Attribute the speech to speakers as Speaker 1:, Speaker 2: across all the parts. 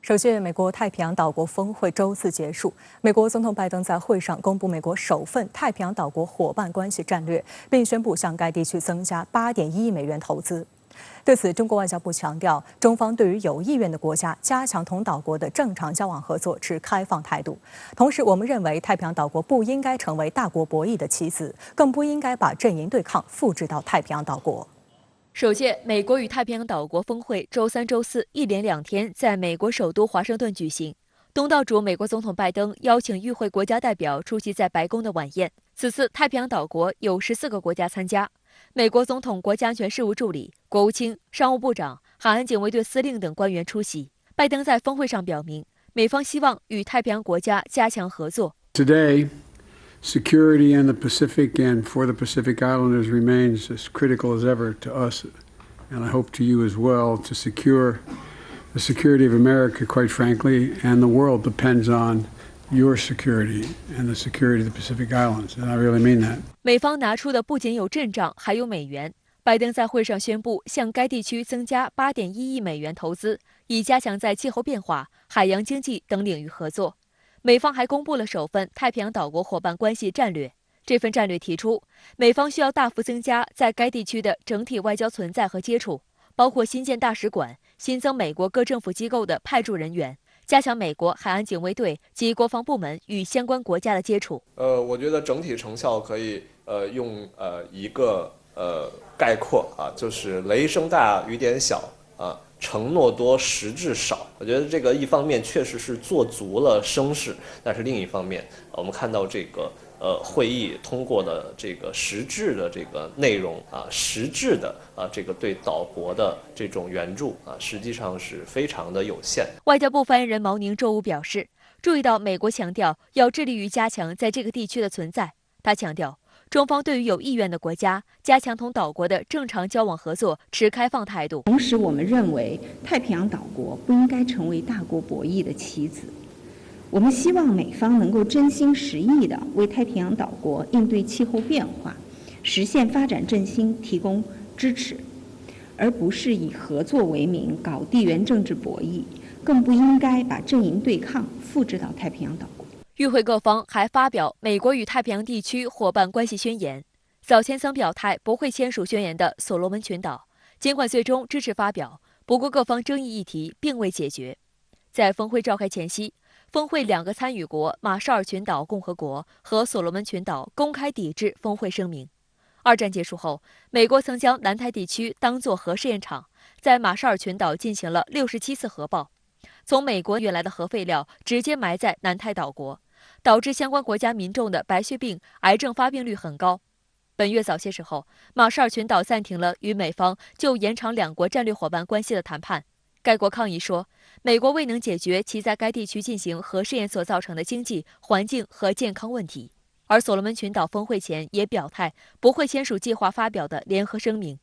Speaker 1: 首届美国太平洋岛国峰会周四结束，美国总统拜登在会上公布美国首份太平洋岛国伙伴关系战略，并宣布向该地区增加8.1亿美元投资。对此，中国外交部强调，中方对于有意愿的国家加强同岛国的正常交往合作持开放态度。同时，我们认为太平洋岛国不应该成为大国博弈的棋子，更不应该把阵营对抗复制到太平洋岛国。
Speaker 2: 首届美国与太平洋岛国峰会周三、周四一连2天在美国首都华盛顿举行。东道主美国总统拜登邀请与会国家代表出席在白宫的晚宴。此次太平洋岛国有14个国家参加，美国总统国家安全事务助理、国务卿、商务部长、海岸警卫队司令等官员出席。拜登在峰会上表明，美方希望与太平洋国家加强合作。
Speaker 3: Today,Security in the Pacific and for the Pacific Islanders remains as critical as ever to us, and I hope to you as well, to secure the security of America, quite frankly, and the world depends on your security and the security of the Pacific Islands, and I really mean that.
Speaker 2: 美方拿出的不仅有阵仗，还有美元。拜登在会上宣布向该地区增加8.1亿美元投资，以加强在气候变化、海洋经济等领域合作。美方还公布了首份太平洋岛国伙伴关系战略。这份战略提出，美方需要大幅增加在该地区的整体外交存在和接触，包括新建大使馆、新增美国各政府机构的派驻人员，加强美国海岸警卫队及国防部门与相关国家的接触。
Speaker 4: 我觉得整体成效可以用一个概括啊，就是雷声大雨点小啊。承诺多，实质少。我觉得这个一方面确实是做足了声势，但是另一方面，我们看到这个会议通过的这个实质的这个内容啊，实质的这个对岛国的这种援助啊，实际上是非常的有限。
Speaker 2: 外交部发言人毛宁周五表示，注意到美国强调要致力于加强在这个地区的存在。他强调，中方对于有意愿的国家加强同岛国的正常交往合作持开放态度。
Speaker 5: 同时，我们认为太平洋岛国不应该成为大国博弈的棋子。我们希望美方能够真心实意地为太平洋岛国应对气候变化、实现发展振兴提供支持，而不是以合作为名搞地缘政治博弈，更不应该把阵营对抗复制到太平洋岛国。
Speaker 2: 与会各方还发表美国与太平洋地区伙伴关系宣言。早前曾表态不会签署宣言的所罗门群岛，尽管最终支持发表，不过各方争议议题并未解决。在峰会召开前夕，峰会2个参与国马绍尔群岛共和国和所罗门群岛公开抵制峰会声明。二战结束后，美国曾将南太地区当作核试验场，在马绍尔群岛进行了67次核爆，从美国运来的核废料直接埋在南太岛国，导致相关国家民众的白血病、癌症发病率很高。本月早些时候，马绍尔群岛暂停了与美方就延长2国战略伙伴关系的谈判。该国抗议说，美国未能解决其在该地区进行核试验所造成的经济、环境和健康问题。而所罗门群岛峰会前也表态不会签署计划发表的联合声明，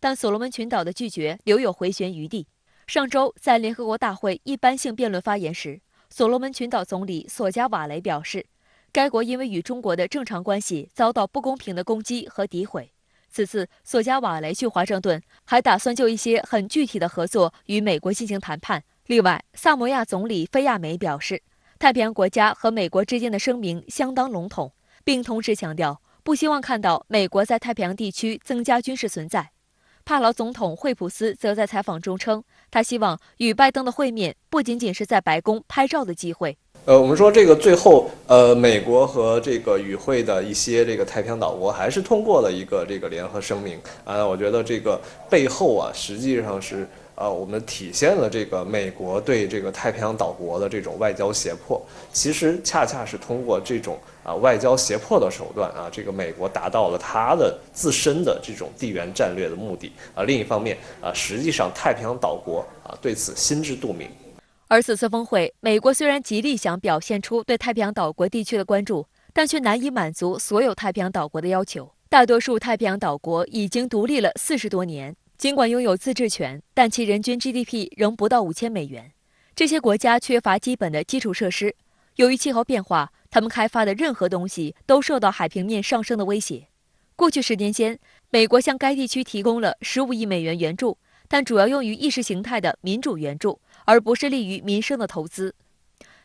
Speaker 2: 但所罗门群岛的拒绝留有回旋余地。上周在联合国大会一般性辩论发言时，所罗门群岛总理索加瓦雷表示，该国因为与中国的正常关系遭到不公平的攻击和诋毁。此次索加瓦雷去华盛顿，还打算就一些很具体的合作与美国进行谈判。另外，萨摩亚总理菲亚梅表示，太平洋国家和美国之间的声明相当笼统，并同时强调不希望看到美国在太平洋地区增加军事存在。帕劳总统惠普斯则在采访中称，他希望与拜登的会面不仅仅是在白宫拍照的机会。
Speaker 4: 我们说这个最后，美国和这个与会的一些这个太平洋岛国还是通过了一个这个联合声明啊。我觉得这个背后啊，实际上是我们体现了这个美国对这个太平洋岛国的这种外交胁迫。其实恰恰是通过这种外交胁迫的手段啊，这个美国达到了它的自身的这种地缘战略的目的啊。另一方面实际上太平洋岛国对此心知肚明。
Speaker 2: 而此次峰会，美国虽然极力想表现出对太平洋岛国地区的关注，但却难以满足所有太平洋岛国的要求。大多数太平洋岛国已经独立了40多年，尽管拥有自治权，但其人均 GDP 仍不到5000美元。这些国家缺乏基本的基础设施，由于气候变化，他们开发的任何东西都受到海平面上升的威胁。过去10年间，美国向该地区提供了15亿美元援助，但主要用于意识形态的民主援助，而不是利于民生的投资。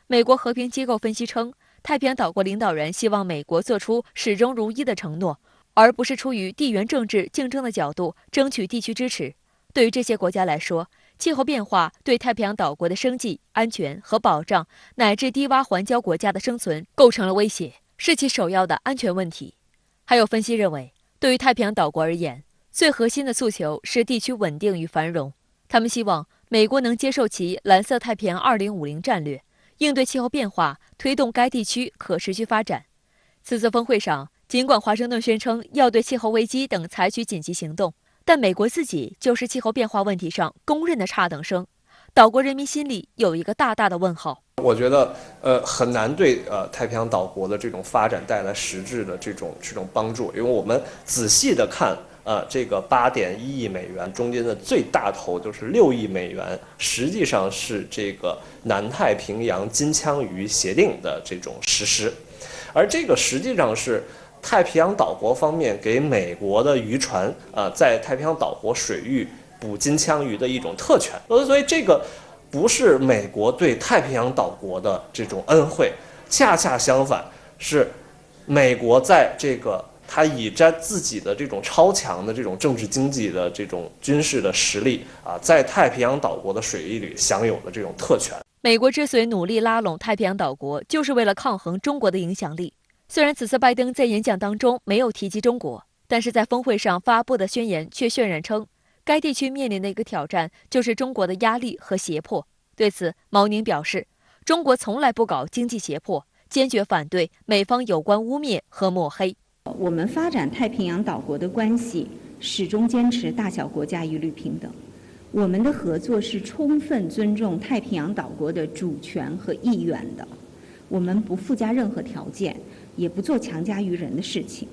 Speaker 2: 美国和平机构分析称，太平洋岛国领导人希望美国做出始终如一的承诺，而不是出于地缘政治竞争的角度争取地区支持。对于这些国家来说，气候变化对太平洋岛国的生计、安全和保障，乃至低洼环礁国家的生存构成了威胁，是其首要的安全问题。还有分析认为，对于太平洋岛国而言，最核心的诉求是地区稳定与繁荣。他们希望美国能接受其蓝色太平洋2050战略，应对气候变化，推动该地区可持续发展。此次峰会上，尽管华盛顿宣称要对气候危机等采取紧急行动，但美国自己就是气候变化问题上公认的差等生，岛国人民心里有一个大大的问号。
Speaker 4: 我觉得很难对太平洋岛国的这种发展带来实质的这种帮助，因为我们仔细的看这个8.1亿美元中间的最大头就是6亿美元，实际上是这个南太平洋金枪鱼协定的这种实施，而这个实际上是太平洋岛国方面给美国的渔船在太平洋岛国水域捕金枪鱼的一种特权，所以这个不是美国对太平洋岛国的这种恩惠，恰恰相反，是美国在这个他以着自己的这种超强的这种政治经济的这种军事的实力在太平洋岛国的水域里享有的这种特权。
Speaker 2: 美国之所以努力拉拢太平洋岛国，就是为了抗衡中国的影响力。虽然此次拜登在演讲当中没有提及中国，但是在峰会上发布的宣言却渲染称，该地区面临的一个挑战就是中国的压力和胁迫。对此，毛宁表示，中国从来不搞经济胁迫，坚决反对美方有关污蔑和抹黑。
Speaker 5: 我们发展太平洋岛国的关系，始终坚持大小国家一律平等。我们的合作是充分尊重太平洋岛国的主权和意愿的，我们不附加任何条件，也不做强加于人的事情。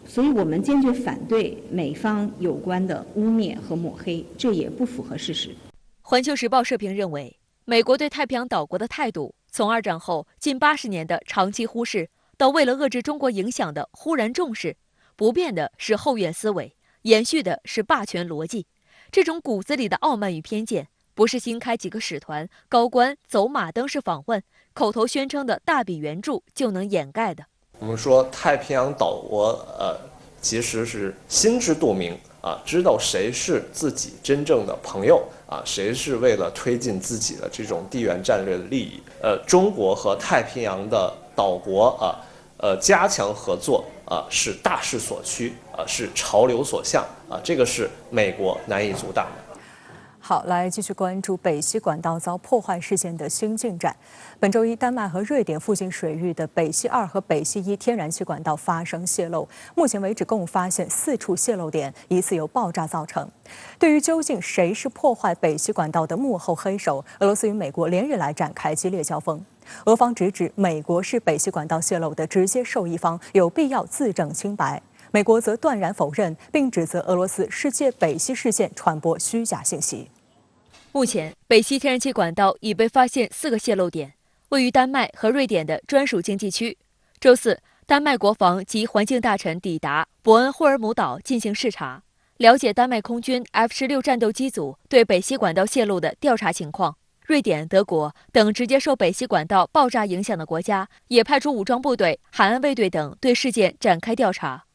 Speaker 5: 所以我们坚决反对美方有关的污蔑和抹黑，这也不符合事实。
Speaker 2: 环球时报社评认为，美国对太平洋岛国的态度，从二战后近80年的长期忽视，到为了遏制中国影响的忽然重视，不变的是后院思维，延续的是霸权逻辑。这种骨子里的傲慢与偏见，不是新开几个使团、高官走马灯式访问、口头宣称的大笔援助就能掩盖的。
Speaker 4: 我们说太平洋岛国其实是心知肚明知道谁是自己真正的朋友谁是为了推进自己的这种地缘战略的利益。中国和太平洋的岛国加强合作是大势所趋是潮流所向这个是美国难以阻挡的。
Speaker 1: 好，来继续关注北溪管道遭破坏事件的新进展。本周一，丹麦和瑞典附近水域的北溪2和北溪1天然气管道发生泄漏，目前为止共发现4处泄漏点，疑似由爆炸造成。对于究竟谁是破坏北溪管道的幕后黑手，俄罗斯与美国连日来展开激烈交锋。俄方直指美国是北溪管道泄漏的直接受益方，有必要自证清白。美国则断然否认，并指责俄罗斯是借北溪事件传播虚假信息。
Speaker 2: 目前，北溪天然气管道已被发现4个泄漏点，位于丹麦和瑞典的专属经济区。周四，丹麦国防及环境大臣抵达伯恩霍尔姆岛进行视察，了解丹麦空军 F-16战斗机组对北溪管道泄漏的调查情况。瑞典、德国等直接受北溪管道爆炸影响的国家，也派出武装部队、海岸卫队等对事件展开调查。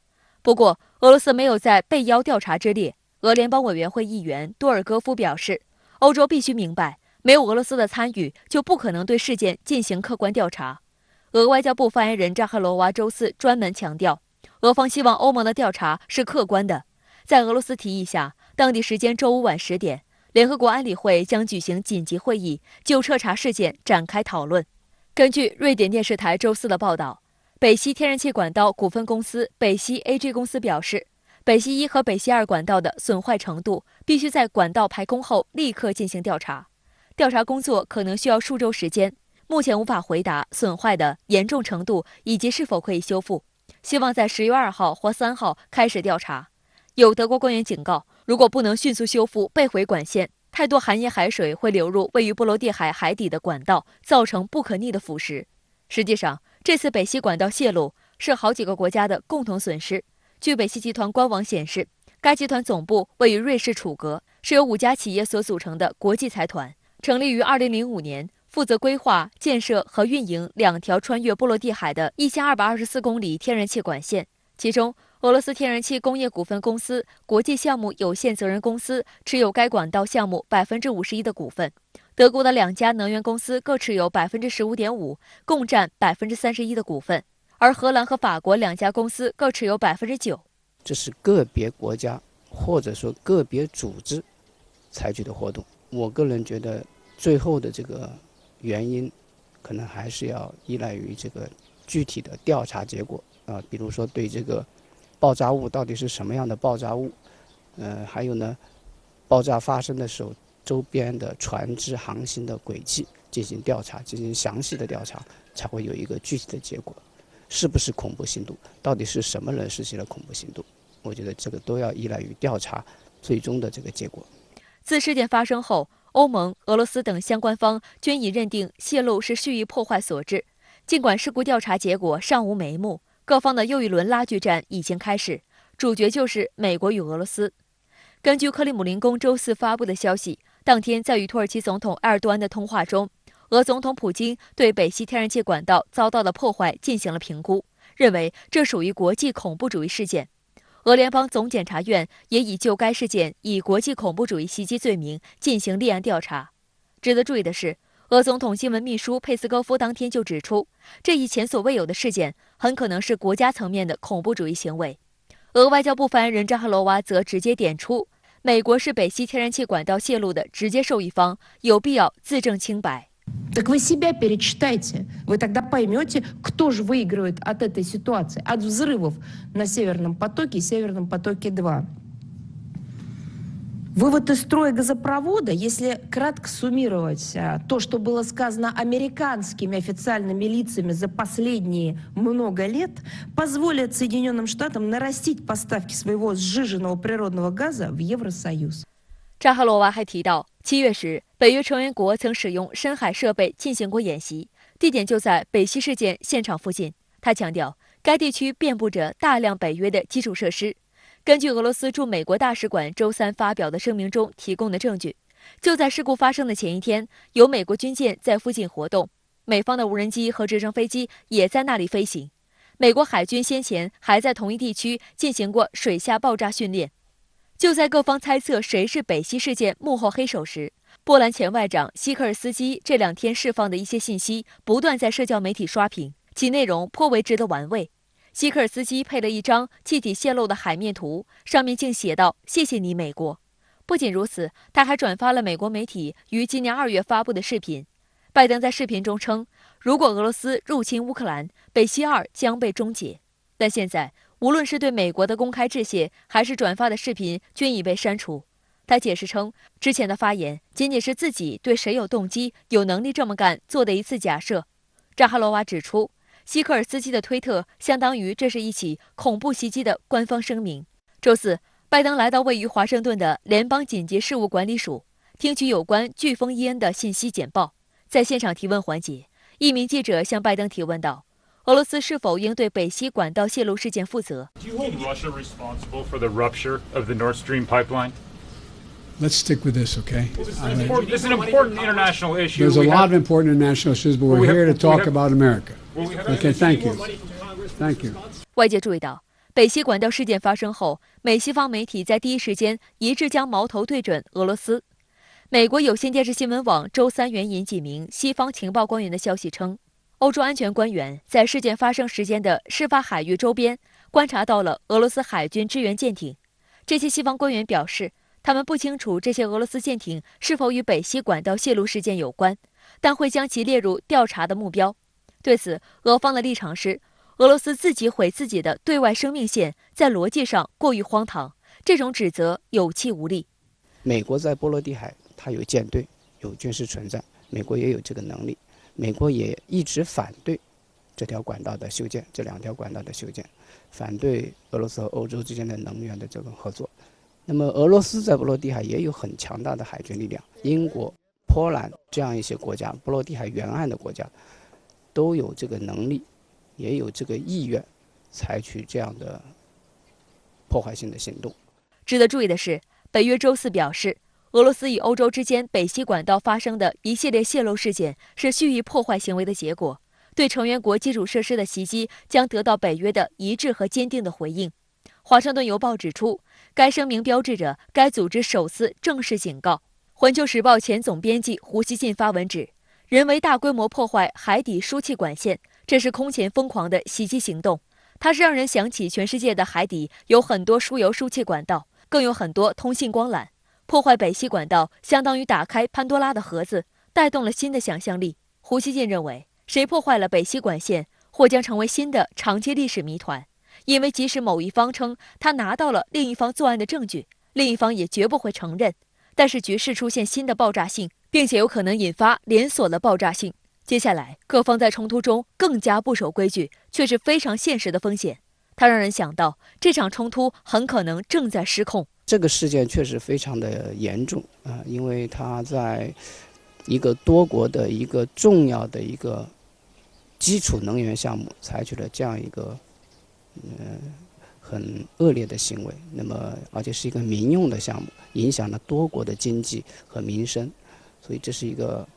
Speaker 2: 不过，俄罗斯没有在被邀调查之列。俄联邦委员会议员多尔戈夫表示，欧洲必须明白，没有俄罗斯的参与，就不可能对事件进行客观调查。俄外交部发言人扎哈罗娃周四专门强调，俄方希望欧盟的调查是客观的。在俄罗斯提议下，当地时间周五晚10点，联合国安理会将举行紧急会议，就彻查事件展开讨论。根据瑞典电视台周四的报道，北溪天然气管道股份公司北溪 AG 公司表示，北溪1和北溪2管道的损坏程度必须在管道排空后立刻进行调查，调查工作可能需要数周时间，目前无法回答损坏的严重程度以及是否可以修复，希望在10月2号或3号开始调查。有德国官员警告，如果不能迅速修复被毁管线，太多含盐海水会流入位于波罗的海海底的管道，造成不可逆的腐蚀。实际上，这次北溪管道泄露是好几个国家的共同损失。据北溪集团官网显示，该集团总部位于瑞士楚格，是由5家企业所组成的国际财团，成立于2005年，负责规划、建设和运营2条穿越波罗的海的1224公里天然气管线。其中，俄罗斯天然气工业股份公司国际项目有限责任公司持有该管道项目51%的股份，德国的2家能源公司各持有15.5%，共占31%的股份，而荷兰和法国2家公司各持有9%。
Speaker 6: 这是个别国家或者说个别组织采取的活动。我个人觉得，最后的这个原因，可能还是要依赖于这个具体的调查结果比如说对这个爆炸物到底是什么样的爆炸物，还有呢，爆炸发生的时候周边的船只航行的轨迹进行调查，进行详细的调查，才会有一个具体的结果。是不是恐怖行动？到底是什么人实行了恐怖行动？我觉得这个都要依赖于调查最终的这个结果。
Speaker 2: 自事件发生后，欧盟、俄罗斯等相关方均已认定泄露是蓄意破坏所致。尽管事故调查结果尚无眉目，各方的又一轮拉锯战已经开始，主角就是美国与俄罗斯。根据克里姆林宫周4发布的消息，当天在与土耳其总统埃尔多安的通话中，俄总统普京对北溪天然气管道遭到的破坏进行了评估，认为这属于国际恐怖主义事件。俄联邦总检察院也已就该事件以国际恐怖主义袭击罪名进行立案调查。值得注意的是，俄总统新闻秘书佩斯科夫当天就指出，这一前所未有的事件很可能是国家层面的恐怖主义行为。俄外交部发言人扎哈罗娃则直接点出，美国是北溪天然气管道泄露的直接受益方，有必要自证清白。
Speaker 7: Так вы себя перечитайте. Вы тогда поймете, кто же выигрывает от этой ситуации, от взрывов на Северном потоке и Северном потоке-2. Вывод из строя газопровода, если кратко суммировать то, что было сказано американскими официальными лицами за последние много лет, позволит Соединенным Штатам нарастить поставки своего сжиженного природного газа в Евросоюз.
Speaker 2: 扎哈罗娃还提到，7月时，北约成员国曾使用深海设备进行过演习，地点就在北溪事件现场附近。他强调，该地区遍布着大量北约的基础设施。根据俄罗斯驻美国大使馆周3发表的声明中提供的证据，就在事故发生的前一天，有美国军舰在附近活动，美方的无人机和直升飞机也在那里飞行。美国海军先前还在同一地区进行过水下爆炸训练。就在各方猜测谁是北溪事件幕后黑手时，波兰前外长希克尔斯基这2天释放的一些信息不断在社交媒体刷屏，其内容颇为值得玩味。希克尔斯基配了一张气体泄漏的海面图，上面竟写道：“谢谢你，美国。”不仅如此，他还转发了美国媒体于今年2月发布的视频。拜登在视频中称，如果俄罗斯入侵乌克兰，北溪2将被终结。但现在，无论是对美国的公开致谢，还是转发的视频，均已被删除。他解释称，之前的发言仅仅是自己对谁有动机、有能力这么干做的一次假设。扎哈罗娃指出，希克尔斯基的推特相当于这是一起恐怖袭击的官方声明。周4，拜登来到位于华盛顿的联邦紧急事务管理署，听取有关飓风伊恩的信息简报。在现场提问环节，一名记者向拜登提问道：“俄罗斯是否应对北溪管道泄漏事件负责？”
Speaker 8: Do you hold Russia responsible for the rupture of the Nord Stream pipeline?
Speaker 3: Let's stick with this, okay?
Speaker 8: This is an important international issue.
Speaker 3: There's a lot of important international issues, but we're here to talk about America. Okay, thank you. Thank you.
Speaker 2: 外界注意到，北溪管道事件发生后，美西方媒体在第一时间一致将矛头对准俄罗斯。美国有线电视新闻网周3援引几名西方情报官员的消息称，欧洲安全官员在事件发生时间的事发海域周边观察到了俄罗斯海军支援舰艇。这些西方官员表示，他们不清楚这些俄罗斯舰艇是否与北溪管道泄露事件有关，但会将其列入调查的目标。对此，俄方的立场是，俄罗斯自己毁自己的对外生命线，在逻辑上过于荒唐，这种指责有气无力。
Speaker 6: 美国在波罗的海，它有舰队，有军事存在，美国也有这个能力。美国也一直反对这条管道的修建，这2条管道的修建，反对俄罗斯和欧洲之间的能源的这种合作。那么俄罗斯在波罗的海也有很强大的海军力量，英国、波兰这样一些国家，波罗的海沿岸的国家都有这个能力，也有这个意愿采取这样的破坏性的行动。
Speaker 2: 值得注意的是，北约周4表示，俄罗斯与欧洲之间北溪管道发生的一系列泄漏事件是蓄意破坏行为的结果，对成员国基础设施的袭击将得到北约的一致和坚定的回应。华盛顿邮报指出，该声明标志着该组织首次正式警告。环球时报前总编辑胡锡进发文指，人为大规模破坏海底输气管线，这是空前疯狂的袭击行动。它是让人想起全世界的海底有很多输油输气管道，更有很多通信光缆。破坏北溪管道相当于打开潘多拉的盒子，带动了新的想象力。胡锡进认为，谁破坏了北溪管线，或将成为新的长期历史谜团。因为即使某一方称他拿到了另一方作案的证据，另一方也绝不会承认。但是局势出现新的爆炸性，并且有可能引发连锁的爆炸性。接下来，各方在冲突中更加不守规矩，却是非常现实的风险。它让人想到，这场冲突很可能正在失控。
Speaker 6: 这个事件确实非常的严重啊，因为它在一个多国的一个重要的一个基础能源项目采取了这样一个很恶劣的行为，那么而且是一个民用的项目，影响了多国的经济和民生，所以这是一个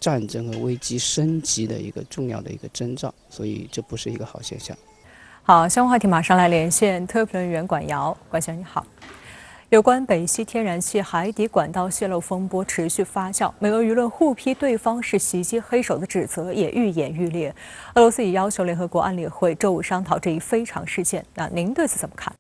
Speaker 6: 战争和危机升级的一个重要的一个征兆，所以这不是一个好现象。
Speaker 1: 好，相关话题马上来连线特约评论员管瑶。管先生你好。有关北溪天然气海底管道泄漏风波持续发酵，美俄舆论互批对方是袭击黑手的指责也愈演愈烈。俄罗斯已要求联合国安理会周五商讨这一非常事件，那您对此怎么看？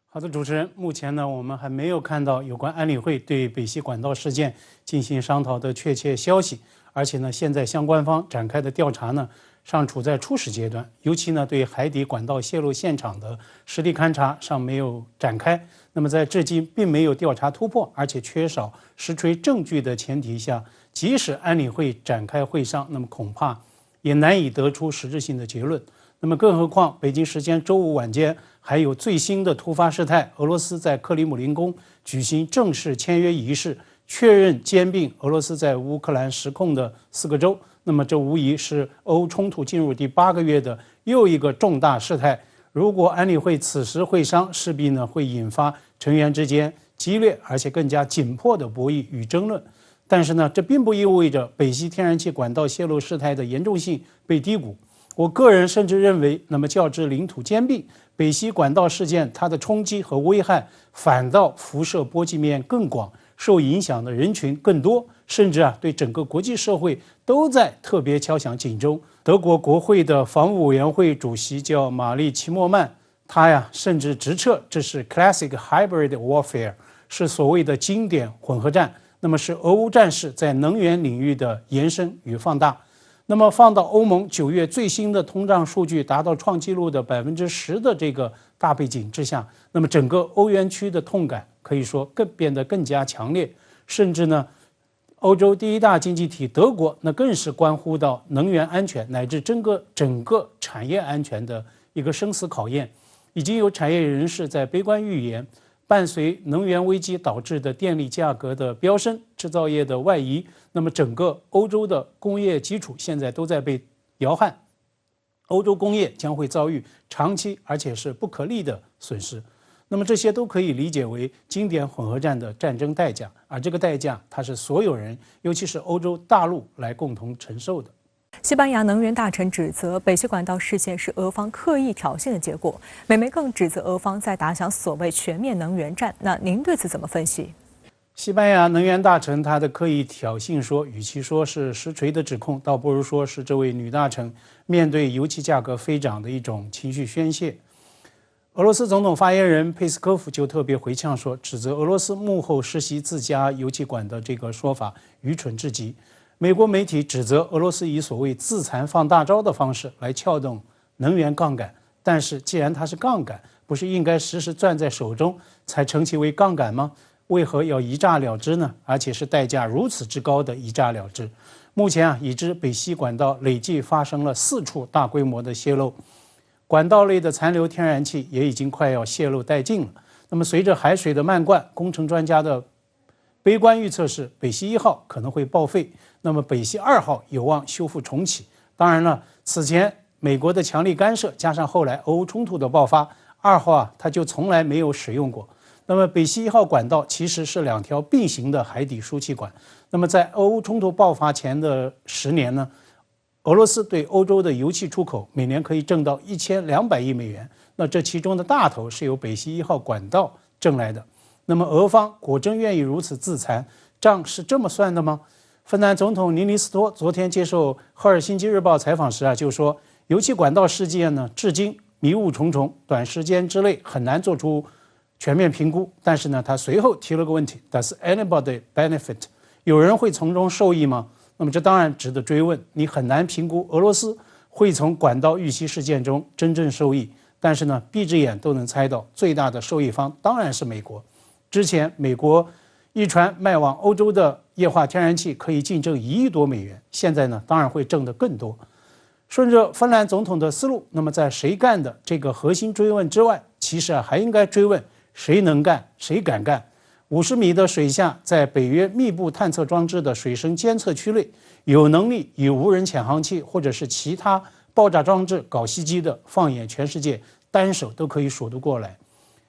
Speaker 9: 好的，主持人，目前呢，我们还没有看到有关安理会对北溪管道事件进行商讨的确切消息，而且呢，现在相关方展开的调查呢，尚处在初始阶段，尤其呢，对海底管道泄漏现场的实地勘查尚没有展开。那么在至今并没有调查突破，而且缺少实锤证据的前提下，即使安理会展开会商，那么恐怕也难以得出实质性的结论。那么更何况北京时间周五晚间还有最新的突发事态，俄罗斯在克里姆林宫举行正式签约仪式，确认兼并俄罗斯在乌克兰实控的4个州。那么这无疑是俄乌冲突进入第8个月的又一个重大事态。如果安理会此时会商，势必呢会引发成员之间激烈而且更加紧迫的博弈与争论。但是呢，这并不意味着北溪天然气管道泄漏事态的严重性被低估。我个人甚至认为，那么较之领土兼并，北溪管道事件它的冲击和危害反倒辐射波及面更广，受影响的人群更多，甚至对整个国际社会都在特别敲响警钟。德国国会的防务委员会主席叫玛丽·齐默曼，他甚至直斥这是 classic hybrid warfare， 是所谓的经典混合战，那么是俄乌战事在能源领域的延伸与放大。那么放到欧盟9月最新的通胀数据达到创纪录的10%的这个大背景之下，那么整个欧元区的痛感可以说变得更加强烈，甚至呢，欧洲第一大经济体德国那更是关乎到能源安全乃至整个产业安全的一个生死考验。已经有产业人士在悲观预言，伴随能源危机导致的电力价格的飙升，制造业的外移，那么整个欧洲的工业基础现在都在被摇撼，欧洲工业将会遭遇长期而且是不可逆的损失。那么这些都可以理解为经典混合战的战争代价，而这个代价它是所有人，尤其是欧洲大陆来共同承受的。
Speaker 1: 西班牙能源大臣指责北溪管道事件是俄方刻意挑衅的结果，美媒更指责俄方在打响所谓全面能源战。那您对此怎么分析？
Speaker 9: 西班牙能源大臣他的刻意挑衅说，与其说是实锤的指控，倒不如说是这位女大臣面对油气价格飞涨的一种情绪宣泄。俄罗斯总统发言人佩斯科夫就特别回呛说，指责俄罗斯幕后实习自家油气管的这个说法愚蠢至极。美国媒体指责俄罗斯以所谓自残放大招的方式来撬动能源杠杆，但是既然它是杠杆，不是应该时时攥在手中才称其为杠杆吗？为何要一炸了之呢？而且是代价如此之高的一炸了之。目前已知北溪管道累计发生了4处大规模的泄漏，管道内的残留天然气也已经快要泄漏殆尽了。那么随着海水的漫灌，工程专家的悲观预测是北溪1号可能会报废，那么北溪2号有望修复重启。当然了，此前美国的强力干涉加上后来俄乌冲突的爆发，2号它就从来没有使用过。那么北溪1号管道其实是2条并行的海底输气管。那么在俄乌冲突爆发前的10年呢，俄罗斯对欧洲的油气出口每年可以挣到1200亿美元，那这其中的大头是由北溪1号管道挣来的。那么俄方果真愿意如此自残，账是这么算的吗？芬兰总统尼尼斯托昨天接受《赫尔辛基日报》采访时就说，油气管道事件呢，至今迷雾重重，短时间之内很难做出全面评估。但是呢，他随后提了个问题 ：Does anybody benefit？ 有人会从中受益吗？那么这当然值得追问。你很难评估俄罗斯会从管道遇袭事件中真正受益，但是呢，闭着眼都能猜到，最大的受益方当然是美国。之前美国一传卖往欧洲的液化天然气可以净挣1亿多美元，现在呢，当然会挣得更多。顺着芬兰总统的思路，那么在谁干的这个核心追问之外，其实还应该追问谁能干，谁敢干。50米的水下，在北约密布探测装置的水深监测区内，有能力以无人潜航器或者是其他爆炸装置搞袭击的，放眼全世界，单手都可以数得过来。《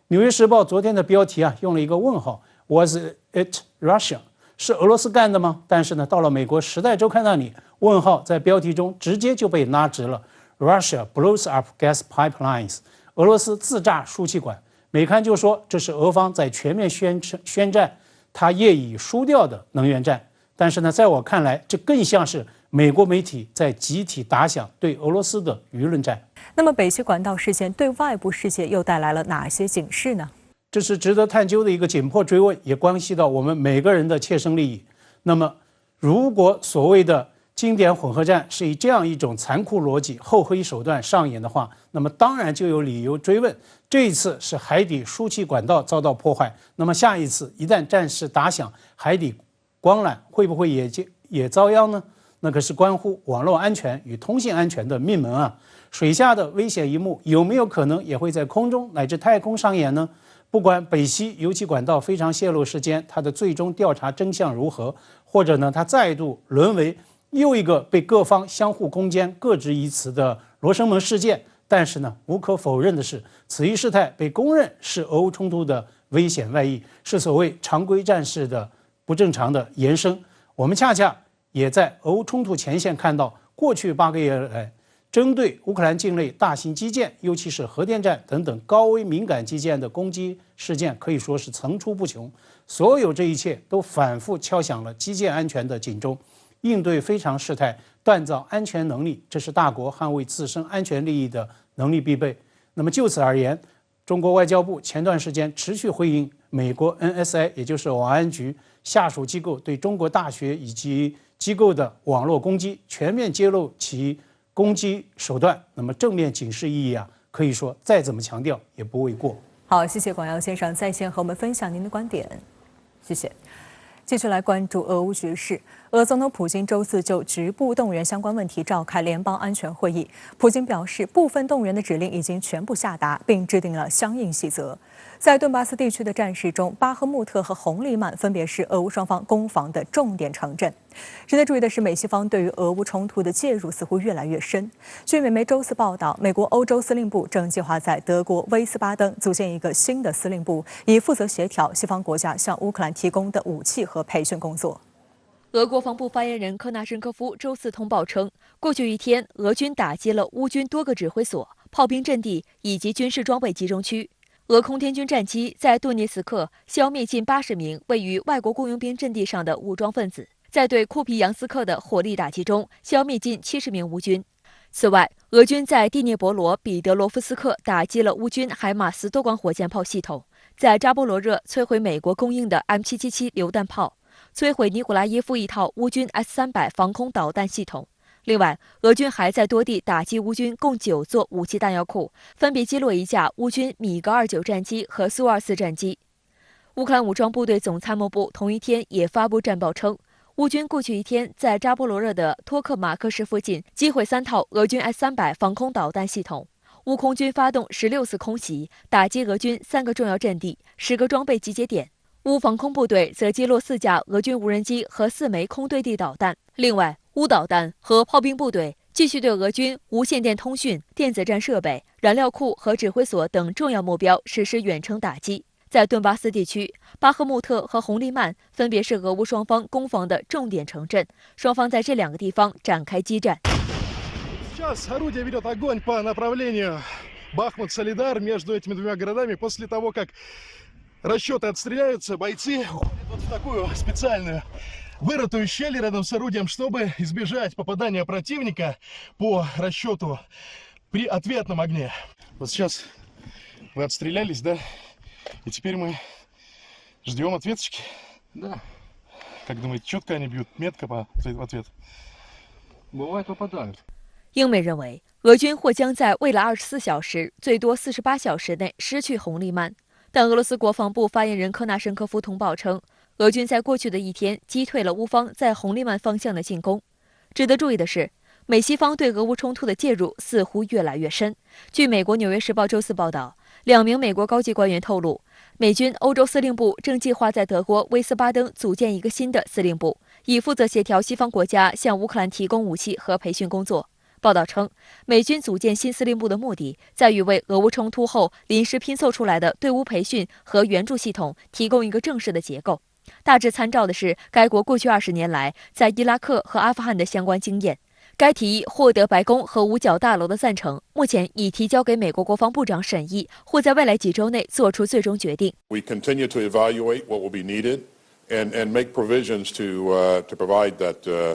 Speaker 9: 纽约时报》昨天的标题用了一个问号 ，Was it Russia？ 是俄罗斯干的吗？但是呢，到了美国《时代周刊》那里，问号在标题中直接就被拉直了 ，Russia blows up gas pipelines， 俄罗斯自炸输气管。美刊就说这是俄方在全面宣战他业已输掉的能源战。但是呢，在我看来，这更像是美国媒体在集体打响对俄罗斯的舆论战。
Speaker 1: 那么北溪管道事件对外部世界又带来了哪些警示呢？
Speaker 9: 这是值得探究的一个紧迫追问，也关系到我们每个人的切身利益。那么，如果所谓的经典混合战是以这样一种残酷逻辑、厚黑手段上演的话，那么当然就有理由追问：这一次是海底输气管道遭到破坏，那么下一次一旦战事打响，海底光缆会不会也遭殃呢？那可是关乎网络安全与通信安全的命门啊！水下的危险一幕有没有可能也会在空中乃至太空上演呢？不管北溪油气管道非常泄漏事件它的最终调查真相如何，或者呢它再度沦为又一个被各方相互攻坚、各执一词的罗生门事件，但是呢，无可否认的是，此一事态被公认是俄乌冲突的危险外溢，是所谓常规战事的不正常的延伸。我们恰恰也在俄乌冲突前线看到，过去8个月来，针对乌克兰境内大型基建，尤其是核电站等等高危敏感基建的攻击事件，可以说是层出不穷。所有这一切都反复敲响了基建安全的警钟。应对非常事态，锻造安全能力，这是大国捍卫自身安全利益的能力必备。那么就此而言，中国外交部前段时间持续回应美国 NSA， 也就是网安局下属机构对中国大学以及机构的网络攻击，全面揭露其攻击手段。那么正面警示意义可以说再怎么强调也不为过。
Speaker 1: 好，谢谢广耀先生在线和我们分享您的观点，谢谢。继续来关注俄乌局势。俄总统普京周四就局部动员相关问题召开联邦安全会议。普京表示，部分动员的指令已经全部下达，并制定了相应细则。在顿巴斯地区的战事中，巴赫穆特和红利曼分别是俄乌双方攻防的重点城镇。值得注意的是，美西方对于俄乌冲突的介入似乎越来越深。据美媒周四报道，美国欧洲司令部正计划在德国威斯巴登组建一个新的司令部，以负责协调西方国家向乌克兰提供的武器和培训工作。
Speaker 2: 俄国防部发言人科纳申科夫周四通报称，过去一天，俄军打击了乌军多个指挥所、炮兵阵地以及军事装备集中区。俄空天军战机在顿涅茨克消灭近80名位于外国雇佣兵阵地上的武装分子，在对库皮扬斯克的火力打击中消灭近70名乌军。此外，俄军在第聂伯罗彼得罗夫斯克打击了乌军海马斯多管火箭炮系统，在扎波罗热摧毁美国供应的 M777 榴弹炮，摧毁尼古拉耶夫一套乌军 S-300 防空导弹系统。另外，俄军还在多地打击乌军共9座武器弹药库，分别击落一架乌军米格29战机和苏24战机。乌克兰武装部队总参谋部同一天也发布战报称，乌军过去一天在扎波罗热的托克马克市附近击毁3套俄军 S-300 防空导弹系统。乌空军发动16次空袭，打击俄军3个重要阵地、10个装备集结点。乌防空部队则击落4架俄军无人机和4枚空对地导弹。另外，乌导弹和炮兵部队继续对俄军无线电通讯、电子战设备、燃料库和指挥所等重要目标实施远程打击。在顿巴斯地区，巴赫穆特和红利曼分别是俄乌双方攻防的重点城镇，双方在这2个地方展开激战。
Speaker 10: Сейчас орудие ведет огонь по направлению Бахмут-Солидар между этими 2 городами. После того, как расчеты отстреляются, бойцы уходят вот в такую специальную вырытую щель рядом с орудием, чтобы избежать попадания противника по расчету при ответном огне. Вот сейчас вы отстрелялись, да? И теперь мы ждем ответочки. Да. Как думаете, четко они бьют? Метко в ответ? Бывает, попадают.
Speaker 2: 英美认为，俄军或将在未来24小时，最多48小时内失去红利曼。但俄罗斯国防部发言人科纳申科夫通报称，俄军在过去的1天击退了乌方在红利曼方向的进攻。值得注意的是，美西方对俄乌冲突的介入似乎越来越深。据美国《纽约时报》周4报道，2名美国高级官员透露，美军欧洲司令部正计划在德国威斯巴登组建一个新的司令部，以负责协调西方国家向乌克兰提供武器和培训工作。报道称，美军组建新司令部的目的在于为俄乌冲突后临时拼凑出来的队伍培训和援助系统提供一个正式的结构，大致参照的是该国过去20年来在伊拉克和阿富汗的相关经验。该提议获得白宫和五角大楼的赞成，目前已提交给美国国防部长审议，或在未来几周内做出最终决定。
Speaker 11: We continue to evaluate what will be needed and make provisions to provide that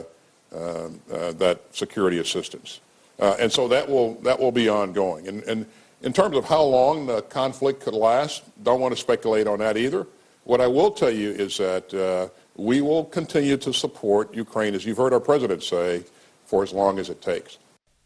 Speaker 11: security assistance. And so that will be ongoing. And in terms of how long the conflict could last, don't want to speculate on that either. What I will tell you is that we will continue to support Ukraine, as you've heard our president say.For as long as it takes.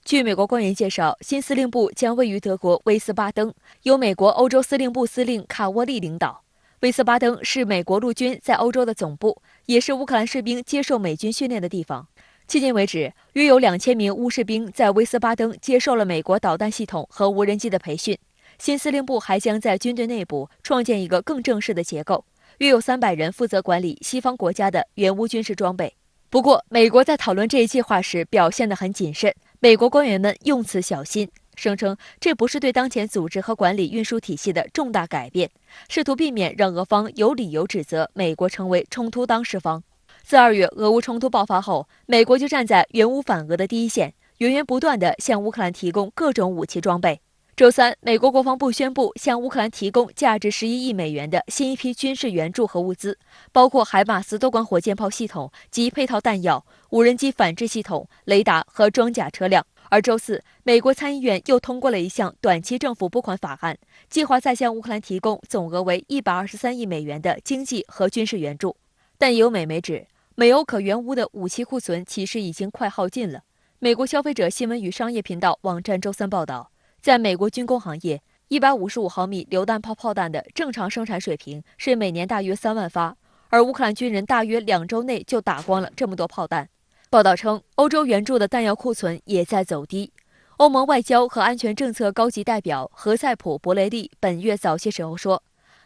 Speaker 2: 据美国官员介绍，新司令部将位于德国威斯巴登，由美国欧洲司令部司令卡沃利领导。威斯巴登是美国陆军在欧洲的总部，也是乌克兰士兵接受美军训练的地方。迄今为止，约有2000名乌士兵在威斯巴登接受了美国导弹系统和无人机的培训。新司令部还将在军队内部创建一个更正式的结构，约有300人负责管理西方国家的援乌军事装备。不过，美国在讨论这一计划时表现得很谨慎。美国官员们用词小心，声称这不是对当前组织和管理运输体系的重大改变，试图避免让俄方有理由指责美国成为冲突当事方。自2月俄乌冲突爆发后，美国就站在援乌反俄的第一线，源源不断地向乌克兰提供各种武器装备。周3，美国国防部宣布向乌克兰提供价值11亿美元的新一批军事援助和物资，包括海马斯多管火箭炮系统及配套弹药、无人机反制系统、雷达和装甲车辆。而周4，美国参议院又通过了一项短期政府拨款法案，计划再向乌克兰提供总额为123亿美元的经济和军事援助。但也有美媒指，美欧可援乌的武器库存其实已经快耗尽了。美国消费者新闻与商业频道网站周3报道，在美国军工行业，155毫米榴弹炮炮弹的正常生产水平是每年大约3万发，而乌克兰军人大约2周内就打光了这么多炮弹。报道称，欧洲援助的弹药库存也在走低。欧盟外交和安全政策高级代表何塞普·博雷利本月早些时候说，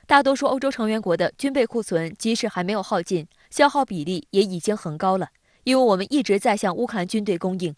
Speaker 2: 大多数欧洲成员国的军备库存即使还没有耗尽，消耗比例也已经很高了，因为我们一直在向乌克兰军队供应。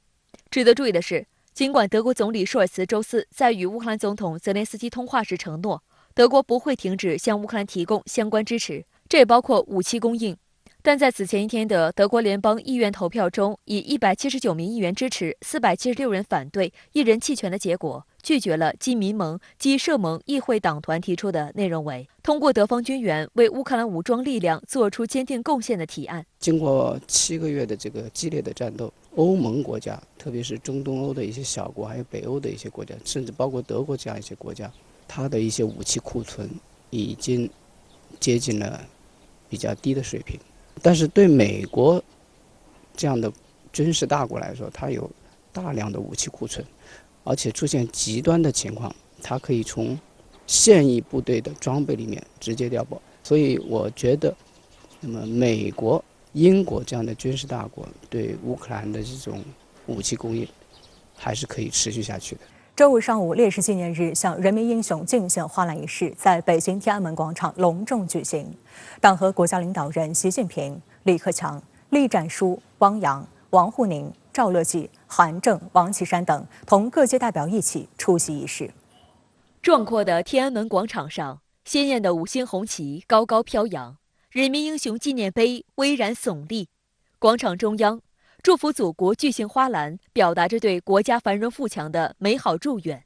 Speaker 2: 值得注意的是，尽管德国总理舒尔茨周4在与乌克兰总统泽连斯基通话时承诺，德国不会停止向乌克兰提供相关支持，这也包括武器供应，但在此前一天的德国联邦议院投票中，以179名议员支持、476人反对、1人弃权的结果，拒绝了基民盟及社盟议会党团提出的内容为通过德方军援为乌克兰武装力量做出坚定贡献的提案。
Speaker 6: 经过7个月的这个激烈的战斗，欧盟国家，特别是中东欧的一些小国，还有北欧的一些国家，甚至包括德国这样一些国家，它的一些武器库存已经接近了比较低的水平。但是对美国这样的军事大国来说，它有大量的武器库存，而且出现极端的情况，它可以从现役部队的装备里面直接调拨。所以我觉得，那么美国、英国这样的军事大国对乌克兰的这种武器供应还是可以持续下去的。
Speaker 1: 周5上午，烈士纪念日向人民英雄敬献花篮仪式在北京天安门广场隆重举行。党和国家领导人习近平、李克强、栗战书、汪洋、王沪宁、赵乐际、韩正、王岐山等同各界代表一起出席仪式。
Speaker 2: 壮阔的天安门广场上，鲜艳的5星红旗高高飘扬，人民英雄纪念碑巍然耸立。广场中央，祝福祖国巨型花篮表达着对国家繁荣富强的美好祝愿。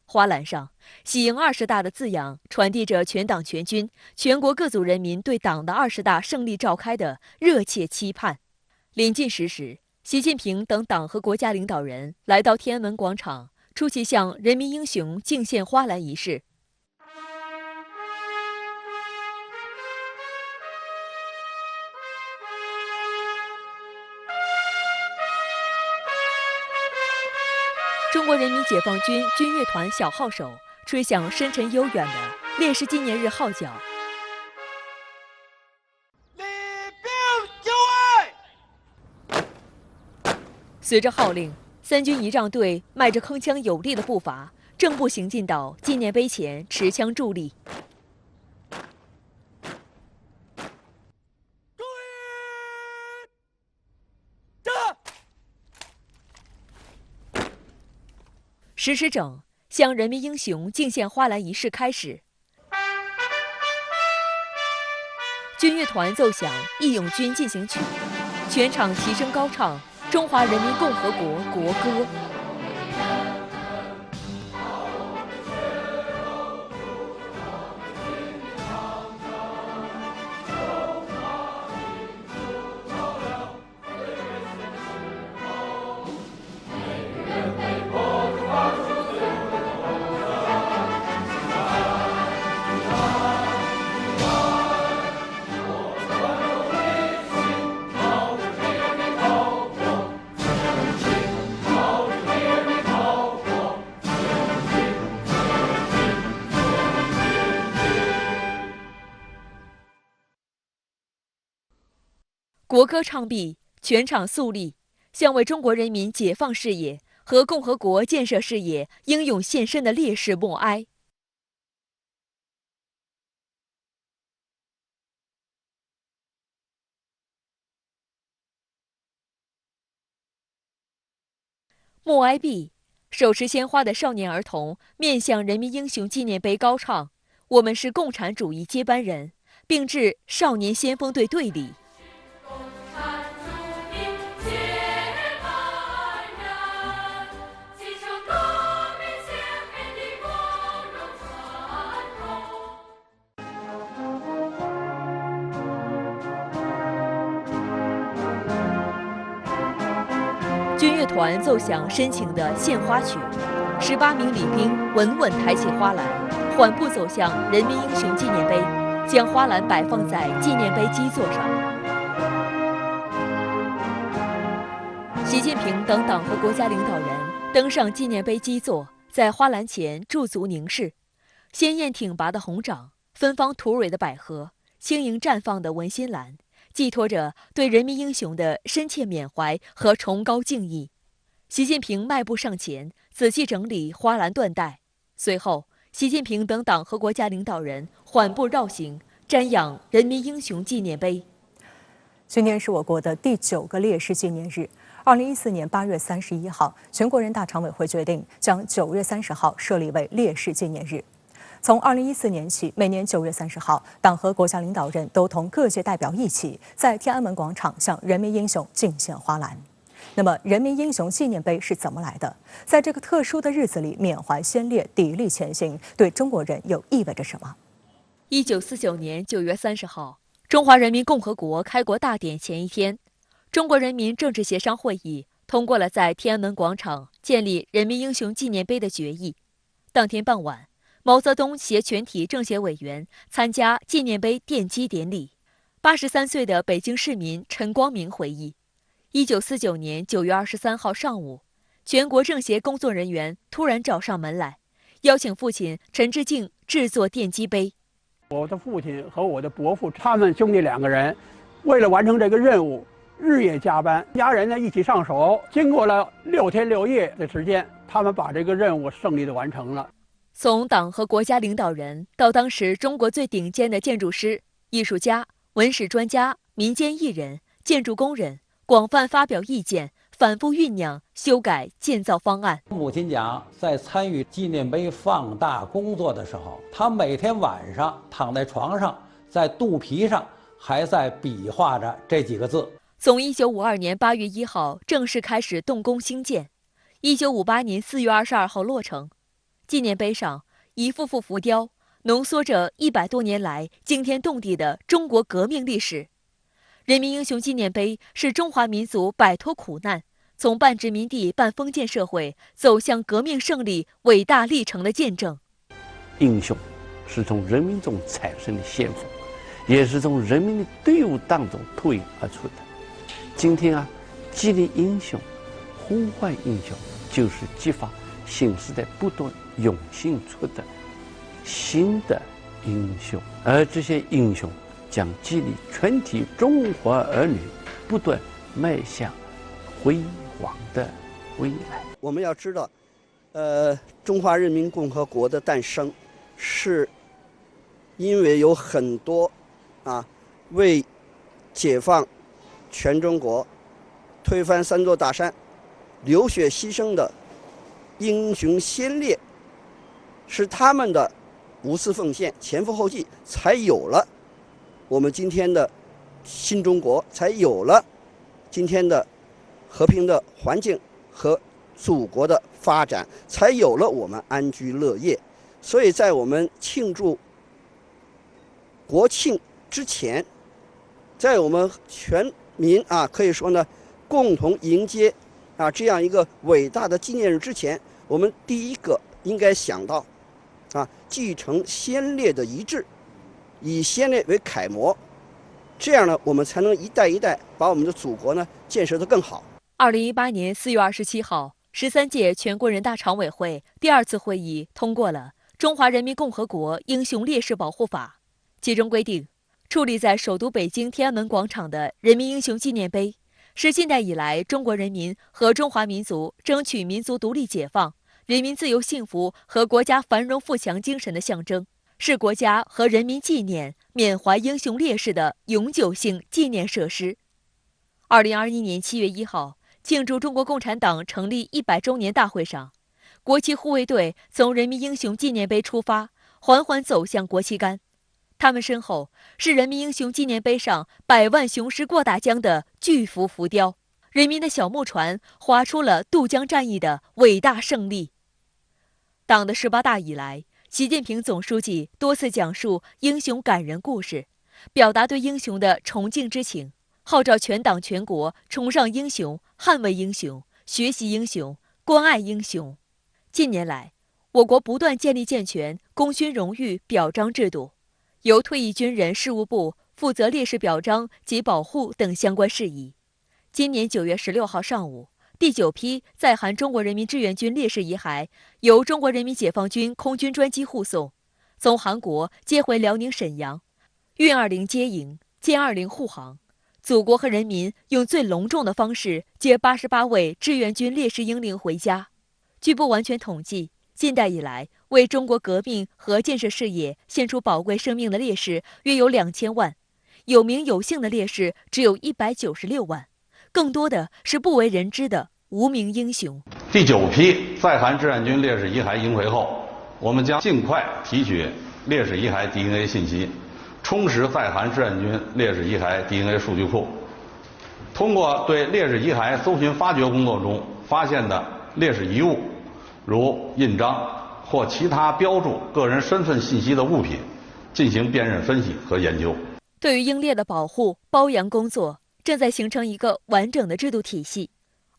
Speaker 2: 花篮上，喜迎20大的字样传递着全党全军、全国各族人民对党的20大胜利召开的热切期盼。临近10时，习近平等党和国家领导人来到天安门广场，出席向人民英雄敬献花篮仪式。中国人民解放军军乐团小号手吹响深沉悠远的烈士纪念日号角。
Speaker 12: 礼兵就位。
Speaker 2: 随着号令，3军仪仗队迈着铿锵有力的步伐，正步行进到纪念碑前，持枪伫立。10时整，向人民英雄敬献花篮仪式开始。军乐团奏响《义勇军进行曲》，全场齐声高唱《中华人民共和国国歌》。国歌唱毕，全场肃立，向为中国人民解放事业和共和国建设事业英勇献身的烈士默哀。默哀毕，手持鲜花的少年儿童面向人民英雄纪念碑高唱：“我们是共产主义接班人”，并致少年先锋队队礼。军乐团奏响深情的献花曲，18名礼兵稳稳抬起花篮，缓步走向人民英雄纪念碑，将花篮摆放在纪念碑基座上。习近平等党和国家领导人登上纪念碑基座，在花篮前驻足凝视，鲜艳挺拔的红掌，芬芳吐蕊的百合，轻盈绽放的文心兰，寄托着对人民英雄的深切缅怀和崇高敬意。习近平迈步上前，仔细整理花篮缎带。随后，习近平等党和国家领导人缓步绕行，瞻仰人民英雄纪念碑。
Speaker 1: 今天是我国的第9个烈士纪念日。2014年8月31号，全国人大常委会决定将9月30号设立为烈士纪念日。从2014年起，每年9月30号，党和国家领导人都同各界代表一起，在天安门广场向人民英雄敬献花篮。那么，人民英雄纪念碑是怎么来的？在这个特殊的日子里，缅怀先烈，砥砺前行，对中国人又意味着什么
Speaker 2: ？1949年9月30号，中华人民共和国开国大典前一天，中国人民政治协商会议通过了在天安门广场建立人民英雄纪念碑的决议。当天傍晚，毛泽东携全体政协委员参加纪念碑奠基典礼。83岁的北京市民陈光明回忆，1949年9月23号上午，全国政协工作人员突然找上门来，邀请父亲陈志敬制作奠基碑。
Speaker 13: 我的父亲和我的伯父，他们兄弟2个人，为了完成这个任务，日夜加班，家人呢一起上手。经过了6天6夜的时间，他们把这个任务胜利地完成了。
Speaker 2: 从党和国家领导人到当时中国最顶尖的建筑师、艺术家、文史专家、民间艺人、建筑工人，广泛发表意见，反复酝酿、修改、建造方案。
Speaker 14: 母亲讲，在参与纪念碑放大工作的时候，她每天晚上躺在床上，在肚皮上还在比划着这几个字。
Speaker 2: 从1952年8月1号正式开始动工兴建，1958年4月22号落成。纪念碑上一幅幅浮雕，浓缩着100多年来惊天动地的中国革命历史。人民英雄纪念碑是中华民族摆脱苦难，从半殖民地半封建社会走向革命胜利伟大历程的见证。
Speaker 15: 英雄是从人民中产生的先锋，也是从人民的队伍当中脱颖而出的。今天啊，激励英雄，呼唤英雄，就是激发新时代不断涌现出的新的英雄，而这些英雄将激励全体中华儿女不断迈向辉煌的未来。
Speaker 16: 我们要知道，中华人民共和国的诞生，是因为有很多为解放全中国、推翻3座大山、流血牺牲的英雄先烈，是他们的无私奉献、前赴后继，才有了我们今天的新中国，才有了今天的和平的环境和祖国的发展，才有了我们安居乐业。所以在我们庆祝国庆之前，在我们全民可以说呢，共同迎接这样一个伟大的纪念日之前，我们第一个应该想到继承先烈的遗志，以先烈为楷模，这样呢，我们才能一代一代把我们的祖国呢建设得更好。
Speaker 2: 2018年4月27号，13届全国人大常委会第2次会议通过了《中华人民共和国英雄烈士保护法》，其中规定，矗立在首都北京天安门广场的人民英雄纪念碑，是近代以来中国人民和中华民族争取民族独立解放、人民自由幸福和国家繁荣富强精神的象征，是国家和人民纪念、缅怀英雄烈士的永久性纪念设施。2021年7月1号，庆祝中国共产党成立100周年大会上，国旗护卫队从人民英雄纪念碑出发，缓缓走向国旗杆。他们身后是人民英雄纪念碑上100万雄师过大江的巨幅浮雕，人民的小木船划出了渡江战役的伟大胜利。党的18大以来，习近平总书记多次讲述英雄感人故事，表达对英雄的崇敬之情，号召全党全国崇尚英雄、捍卫英雄、学习英雄、关爱英雄。近年来，我国不断建立健全功勋荣誉表彰制度，由退役军人事务部负责烈士表彰及保护等相关事宜。今年9月16号上午，第9批在韩中国人民志愿军烈士遗骸由中国人民解放军空军专机护送，从韩国接回辽宁沈阳，运20接营，歼20护航。祖国和人民用最隆重的方式接88位志愿军烈士英灵回家。据不完全统计，近代以来为中国革命和建设事业献出宝贵生命的烈士约有2000万，有名有姓的烈士只有196万，更多的是不为人知的无名英雄。
Speaker 17: 第9批在韩志愿军烈士遗骸迎回后，我们将尽快提取烈士遗骸 DNA 信息，充实在韩志愿军烈士遗骸 DNA 数据库。通过对烈士遗骸搜寻发掘工作中发现的烈士遗物，如印章或其他标注个人身份信息的物品，进行辨认分析和研究。
Speaker 2: 对于英烈的保护、褒扬工作正在形成一个完整的制度体系。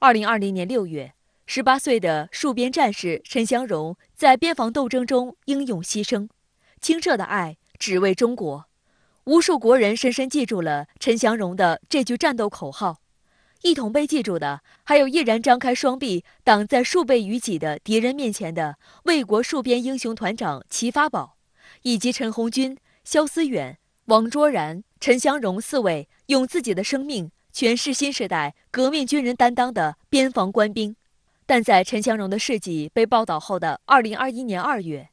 Speaker 2: 2020年6月，18岁的戍边战士陈祥荣在边防斗争中英勇牺牲，清澈的爱只为中国。无数国人深深记住了陈祥荣的这句战斗口号。一同被记住的，还有毅然张开双臂挡在数倍于己的敌人面前的卫国戍边英雄团长齐发宝，以及陈红军、肖思远、王卓然、陈祥荣4位用自己的生命诠释新时代革命军人担当的边防官兵。但在陈祥荣的事迹被报道后的2021年2月，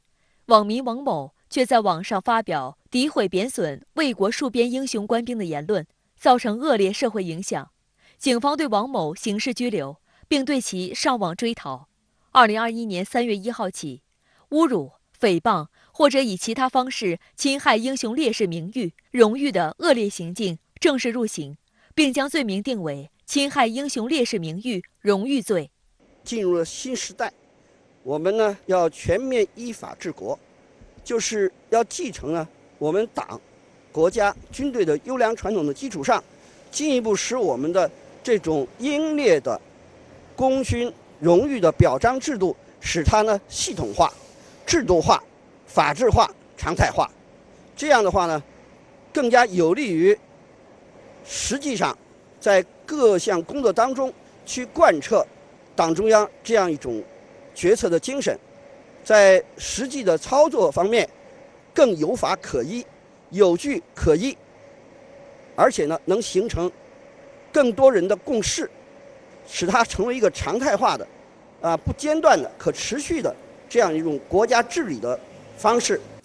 Speaker 2: 网民王某却在网上发表诋毁贬损卫国戍边英雄官兵的言论，造成恶劣社会影响。警方对王某刑事拘留，并对其上网追讨。2021年3月1号起，侮辱、诽谤或者以其他方式侵害英雄烈士名誉、荣誉的恶劣行径正式入刑，并将罪名定为侵害英雄烈士名誉、荣誉罪。
Speaker 16: 进入了新时代，我们呢要全面依法治国，就是要继承呢我们党、国家、军队的优良传统的基础上，进一步使我们的这种英烈的功勋荣誉的表彰制度，使它呢系统化、制度化、法治化、常态化。这样的话呢，更加有利于实际上在各项工作当中去贯彻党中央这样一种决策的精神，在实际的操作方面更有法可依、有据可依，而且呢能形成更多人的共识，使它成为一个常态化的、不间断的、可持续的这样一种国家治理的方式。